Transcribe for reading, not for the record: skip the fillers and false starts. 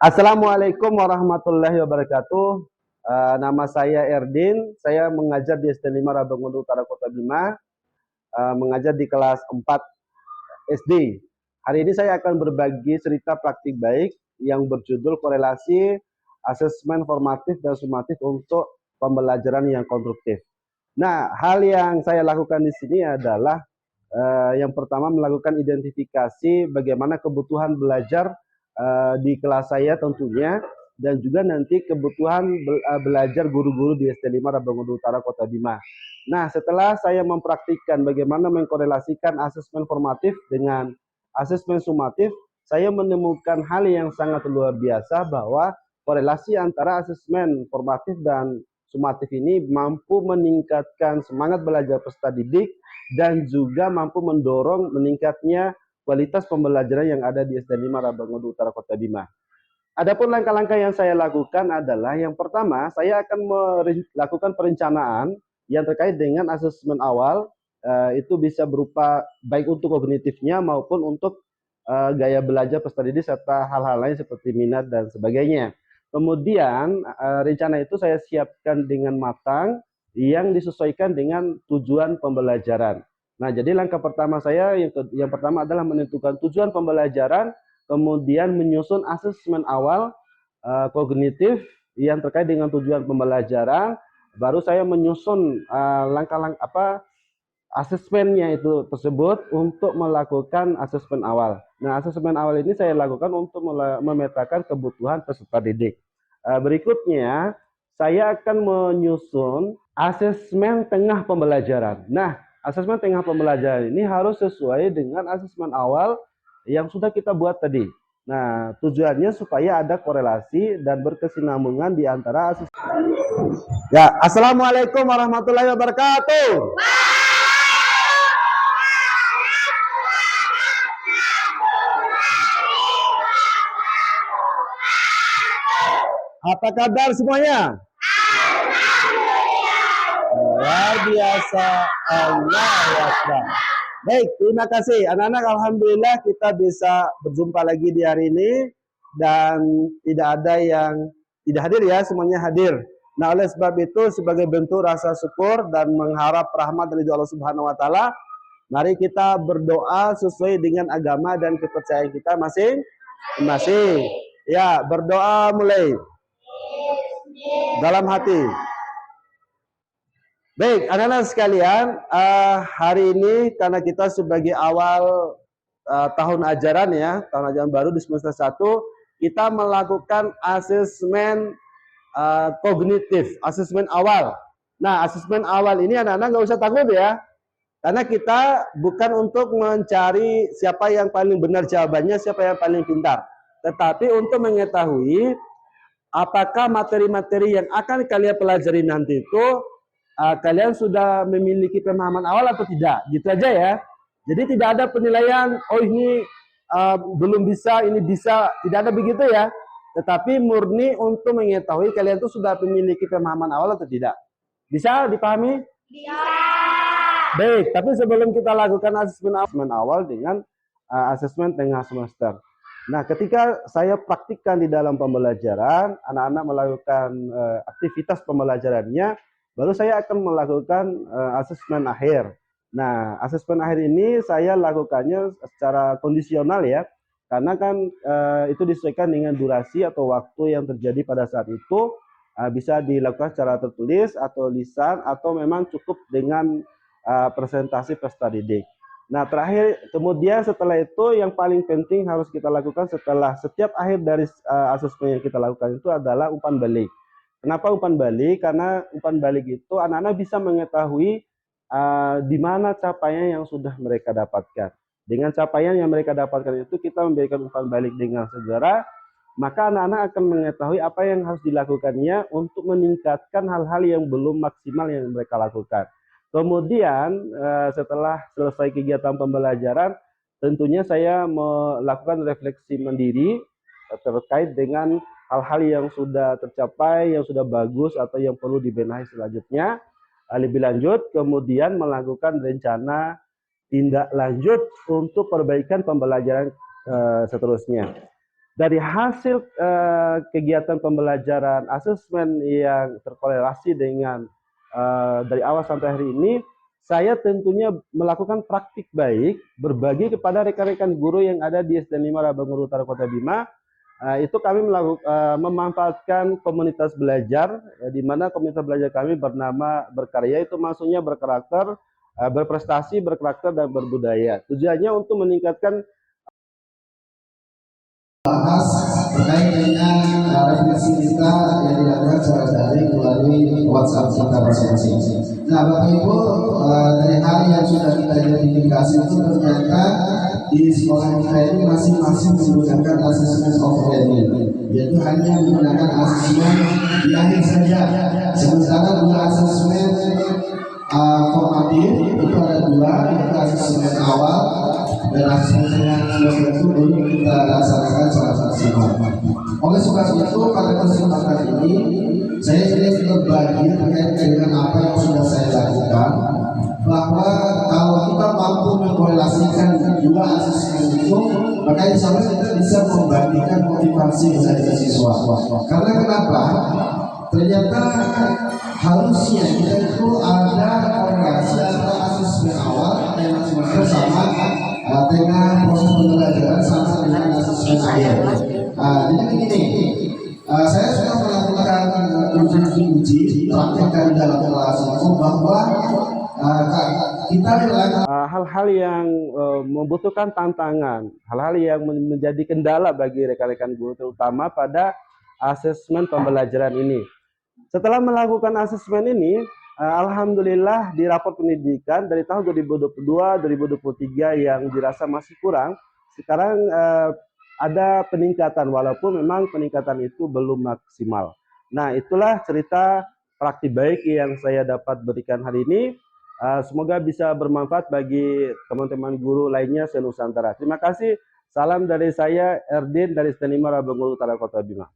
Assalamualaikum warahmatullahi wabarakatuh. Nama saya Erdin. Saya mengajar di SD 5 Rabangundu Utara Kota Bima. Mengajar di kelas 4 SD. Hari ini saya akan berbagi cerita praktik baik yang berjudul korelasi asesmen formatif dan sumatif untuk pembelajaran yang konstruktif. Nah, hal yang saya lakukan di sini adalah yang pertama melakukan identifikasi bagaimana kebutuhan belajar di kelas saya tentunya, dan juga nanti kebutuhan belajar guru-guru di SD 5 Rabangundu Utara Kota Bima. Nah, setelah saya mempraktikkan bagaimana mengkorelasikan asesmen formatif dengan asesmen sumatif, saya menemukan hal yang sangat luar biasa bahwa korelasi antara asesmen formatif dan sumatif ini mampu meningkatkan semangat belajar peserta didik dan juga mampu mendorong meningkatnya kualitas pembelajaran yang ada di SD 5 Rabangundu Utara Kota Bima. Adapun langkah-langkah yang saya lakukan adalah yang pertama, saya akan melakukan perencanaan yang terkait dengan asesmen awal. Itu bisa berupa baik untuk kognitifnya maupun untuk gaya belajar peserta didik serta hal-hal lain seperti minat dan sebagainya. Kemudian rencana itu saya siapkan dengan matang yang disesuaikan dengan tujuan pembelajaran. Nah, jadi langkah pertama saya yang pertama adalah menentukan tujuan pembelajaran, kemudian menyusun asesmen awal kognitif yang terkait dengan tujuan pembelajaran, baru saya menyusun langkah-langkah asesmennya itu tersebut untuk melakukan asesmen awal. Nah, asesmen awal ini saya lakukan untuk memetakan kebutuhan peserta didik. Berikutnya, saya akan menyusun asesmen tengah pembelajaran. Nah, asesmen tengah pembelajaran ini harus sesuai dengan asesmen awal yang sudah kita buat tadi. Nah, tujuannya supaya ada korelasi dan berkesinambungan di antara asesmen. Ya, Assalamualaikum warahmatullahi wabarakatuh. Apa kabar semuanya? Luar biasa. Allah Akbar. Baik, terima kasih anak-anak. Alhamdulillah kita bisa berjumpa lagi di hari ini dan tidak ada yang tidak hadir ya, semuanya hadir. Nah, oleh sebab itu sebagai bentuk rasa syukur dan mengharap rahmat dari Allah Subhanahu wa taala, mari kita berdoa sesuai dengan agama dan kepercayaan kita masing-masing. Ya, berdoa mulai dalam hati. Baik, anak-anak sekalian, hari ini karena kita sebagai awal tahun ajaran ya, tahun ajaran baru di semester 1, kita melakukan asesmen kognitif, asesmen awal. Nah, asesmen awal ini anak-anak nggak usah takut ya, karena kita bukan untuk mencari siapa yang paling benar jawabannya, siapa yang paling pintar, tetapi untuk mengetahui apakah materi-materi yang akan kalian pelajari nanti itu kalian sudah memiliki pemahaman awal atau tidak, gitu aja ya. Jadi tidak ada penilaian, oh ini belum bisa, ini bisa, tidak ada begitu ya. Tetapi murni untuk mengetahui kalian itu sudah memiliki pemahaman awal atau tidak. Bisa dipahami? Bisa. Baik, tapi sebelum kita lakukan asesmen awal dengan asesmen tengah semester. Nah, ketika saya praktikkan di dalam pembelajaran, anak-anak melakukan aktivitas pembelajarannya, baru saya akan melakukan asesmen akhir. Nah, asesmen akhir ini saya lakukannya secara kondisional ya, karena kan itu disesuaikan dengan durasi atau waktu yang terjadi pada saat itu, bisa dilakukan secara tertulis atau lisan atau memang cukup dengan presentasi peserta didik. Nah, terakhir kemudian setelah itu yang paling penting harus kita lakukan setelah setiap akhir dari asesmen yang kita lakukan itu adalah umpan balik. Kenapa umpan balik? Karena umpan balik itu anak-anak bisa mengetahui di mana capaian yang sudah mereka dapatkan. Dengan capaian yang mereka dapatkan itu kita memberikan umpan balik dengan segera, maka anak-anak akan mengetahui apa yang harus dilakukannya untuk meningkatkan hal-hal yang belum maksimal yang mereka lakukan. Kemudian setelah selesai kegiatan pembelajaran, tentunya saya melakukan refleksi mandiri terkait dengan hal-hal yang sudah tercapai, yang sudah bagus atau yang perlu dibenahi selanjutnya. Lebih lanjut, kemudian melakukan rencana tindak lanjut untuk perbaikan pembelajaran seterusnya. Dari hasil kegiatan pembelajaran asesmen yang terkorelasi dengan dari awal sampai hari ini, saya tentunya melakukan praktik baik, berbagi kepada rekan-rekan guru yang ada di SD 5 Rabangun Utara Kota Bima. Itu kami memanfaatkan komunitas belajar, di mana komunitas belajar kami bernama Berkarya, itu maksudnya berkarakter, berprestasi, berkarakter, dan berbudaya. Tujuannya untuk meningkatkan bahas terkait dengan refleksi kita yang dilakukan secara daring melalui WhatsApp kita masing-masing. Nah, Bapak Ibu, dari hal yang sudah kita identifikasi itu ternyata di sekolah kita ini masing-masing menggunakan assessment of learning, yaitu hanya menggunakan asesmen di akhir saja. Sementara dua asesmen formatif itu ada dua, itu asesmen awal dan asesmen yang itu belum kita laksanakan secara maksimal. Oleh sebab itu pada kesempatan ini saya ingin berbagi terkait dengan apa yang sudah saya lakukan, bahwa kalau kita mampu mengkorelasikan dua asesmen itu, maka insya Allah kita bisa membandingkan motivasi dari siswa. Karena kenapa? Ternyata harusnya kita itu ada korelasi antara asesmen awal yang masing-masing sama dengan proses pembelajaran sama dengan asesmen akhir. Jadi begini, saya sudah melakukan uji praktek dalam kelas itu bahwa kita hal-hal yang membutuhkan tantangan, hal-hal yang menjadi kendala bagi rekan-rekan guru, terutama pada asesmen pembelajaran ini. Setelah melakukan asesmen ini, alhamdulillah di rapor pendidikan dari tahun 2022-2023 yang dirasa masih kurang, sekarang ada peningkatan, walaupun memang peningkatan itu belum maksimal. Nah, itulah cerita praktik baik yang saya dapat berikan hari ini. Semoga bisa bermanfaat bagi teman-teman guru lainnya se-Nusantara. Terima kasih. Salam dari saya, Erdin, dari SD 5 Rabangun Utara Kota Bima.